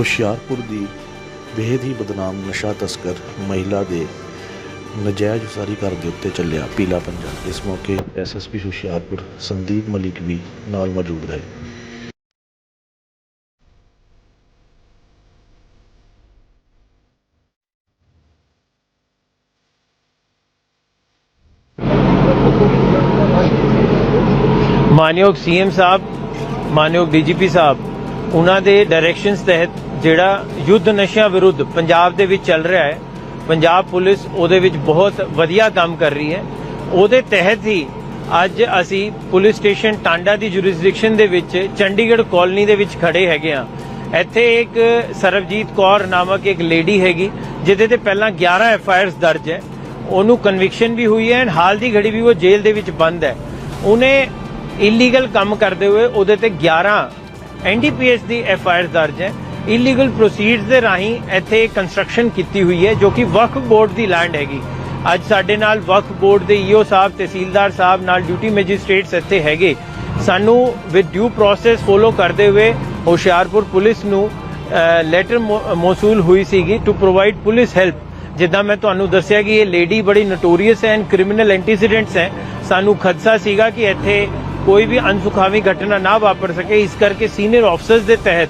ਹੁਸ਼ਿਆਰਪੁਰ ਦੀ ਬੇहद ਹੀ ਬਦਨਾਮ ਨਸ਼ਾ ਤਸਕਰ ਮਹਿਲਾ ਦੇ ਨਜਾਇਜ਼ ਉਸਾਰੀ ਘਰ ਦੇ ਉੱਤੇ ਚੱਲਿਆ ਪੀਲਾ ਪੰਜਾ। ਇਸ ਮੌਕੇ ਐਸਐਸਪੀ ਹੁਸ਼ਿਆਰਪੁਰ ਸੰਦੀਪ ਮਲਿਕ ਵੀ ਨਾਲ ਮੌਜੂਦ ਰਹੇ। मानयोग सीएम साहब, मानयोग डीजीपी साहब, उन्हां दे डायरैक्शनस तहत जिहड़ा युद्ध नशिਆਂ विरुद्ध पंजाब दे विच चल रहा है, पंजाब पुलिस ਉਹਦੇ ਵਿੱਚ ਬਹੁਤ ਵਧੀਆ ਕੰਮ ਕਰ ਰਹੀ ਹੈ। ਉਹਦੇ ਤਹਿਤ ਹੀ ਅੱਜ ਅਸੀਂ ਪੁਲਿਸ ਸਟੇਸ਼ਨ ਟਾਂਡਾ ਦੀ ਜੁਰਿਸਡਿਕਸ਼ਨ ਦੇ ਵਿੱਚ ਚੰਡੀਗੜ੍ਹ ਕਾਲੋਨੀ ਦੇ ਵਿੱਚ ਖੜੇ ਹੈਗੇ ਆ। ਇੱਥੇ ਇੱਕ ਸਰਬਜੀਤ ਕੌਰ ਨਾਮਕ ਇੱਕ ਲੇਡੀ ਹੈਗੀ ਜਿਹਦੇ ਤੇ ਪਹਿਲਾਂ 11 ਐਫਆਈਆਰਸ ਦਰਜ ਹੈ। ਉਹਨੂੰ ਕਨਵਿਕਸ਼ਨ ਵੀ ਹੋਈ ਹੈ ਐਂਡ ਹਾਲ ਦੀ ਘੜੀ ਵੀ ਉਹ ਜੇਲ੍ਹ ਦੇ ਵਿੱਚ ਬੰਦ ਹੈ। ਉਹਨੇ ਇਲੀਗਲ ਕੰਮ ਕਰਦੇ ਹੋਏ ਉਹਦੇ ਤੇ 11 ਐਨਡੀਪੀਐਸ ਦੀ ਐਫਆਈਆਰ ਦਰਜ ਹੈ। ਇਲੀਗਲ ਪ੍ਰੋਸੀਡਸ ਦੇ ਰਾਹੀਂ ਇੱਥੇ ਕੰਸਟਰਕਸ਼ਨ ਕੀਤੀ ਹੋਈ ਹੈ ਜੋ ਕਿ ਵਕਫ ਬੋਰਡ ਦੀ ਲੈਂਡ ਹੈਗੀ। ਅੱਜ ਸਾਡੇ ਨਾਲ ਵਕਫ ਬੋਰਡ ਦੇ ਈਓ ਸਾਹਿਬ, ਤਹਿਸੀਲਦਾਰ ਸਾਹਿਬ ਨਾਲ ਡਿਊਟੀ ਮੈਜਿਸਟ੍ਰੇਟਸ ਇੱਥੇ ਹੈਗੇ। ਸਾਨੂੰ ਵਿਦ ਡਿਊ ਪ੍ਰੋਸੈਸ ਫੋਲੋ ਕਰਦੇ ਹੋਏ ਹੁਸ਼ਿਆਰਪੁਰ ਪੁਲਿਸ ਨੂੰ ਲੈਟਰ ਮੌਸੂਲ ਹੋਈ ਸੀਗੀ ਟੂ ਪ੍ਰੋਵਾਈਡ ਪੁਲਿਸ ਹੈਲਪ। ਜਿੱਦਾਂ ਮੈਂ ਤੁਹਾਨੂੰ ਦੱਸਿਆ ਕਿ ਇਹ ਲੇਡੀ ਬੜੀ ਨੋਟੋਰੀਅਸ ਹੈ ਐਂਡ ਕ੍ਰਿਮੀਨਲ ਐਂਟੀਸੀਡੈਂਟਸ ਹੈ। ਸਾਨੂੰ ਖਦਸ਼ਾ ਸੀਗਾ ਕਿ ਇੱਥੇ ਕੋਈ ਵੀ ਅਨਸੁਖਾਵੀ ਘਟਨਾ ਨਾ ਵਾਪਰ ਸਕੇ, ਇਸ ਕਰਕੇ ਸੀਨੀਅਰ ਆਫਸਰਸ ਦੇ ਤਹਿਤ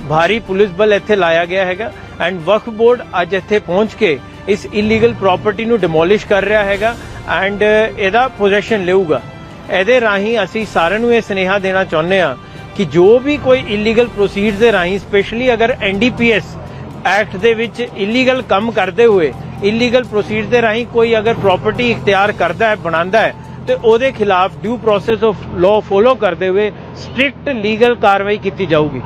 ਭਾਰੀ ਪੁਲਿਸ ਬਲ ਇੱਥੇ ਲਾਇਆ ਗਿਆ ਹੈਗਾ ਐਂਡ ਵਕਫ ਬੋਰਡ ਅੱਜ ਇੱਥੇ ਪਹੁੰਚ ਕੇ ਇਸ ਇਲੀਗਲ ਪ੍ਰਾਪਰਟੀ ਨੂੰ ਡਿਮੋਲਿਸ਼ ਕਰ ਰਿਹਾ ਹੈਗਾ ਐਂਡ ਇਹਦਾ ਪੋਜੈਸ਼ਨ ਲਊਗਾ। ਇਹਦੇ ਰਾਹੀਂ ਅਸੀਂ ਸਾਰਿਆਂ ਨੂੰ ਇਹ ਸੁਨੇਹਾ ਦੇਣਾ ਚਾਹੁੰਦੇ ਹਾਂ ਕਿ ਜੋ ਵੀ ਕੋਈ ਇਲੀਗਲ ਪ੍ਰੋਸੀਡਸ ਦੇ ਰਾਹੀਂ, ਸਪੈਸ਼ਲੀ ਅਗਰ ਐਨਡੀਪੀਐਸ ਐਕਟ ਦੇ ਵਿੱਚ ਇਲੀਗਲ ਕੰਮ ਕਰਦੇ ਹੋਏ ਇਲੀਗਲ ਪ੍ਰੋਸੀਡਸ ਦੇ ਰਾਹੀਂ ਕੋਈ ਅਗਰ ਪ੍ਰਾਪਰਟੀ ਇਖਤਿਆਰ ਕਰਦਾ ਹੈ, ਬਣਾਉਂਦਾ ਹੈ, ਤੇ ਉਹਦੇ ਖਿਲਾਫ ਡਿਊ ਪ੍ਰੋਸੈਸ ਆਫ ਲਾਅ ਫੋਲੋ ਕਰਦੇ ਹੋਏ ਸਟ੍ਰਿਕਟ ਲੀਗਲ ਕਾਰਵਾਈ ਕੀਤੀ ਜਾਊਗੀ।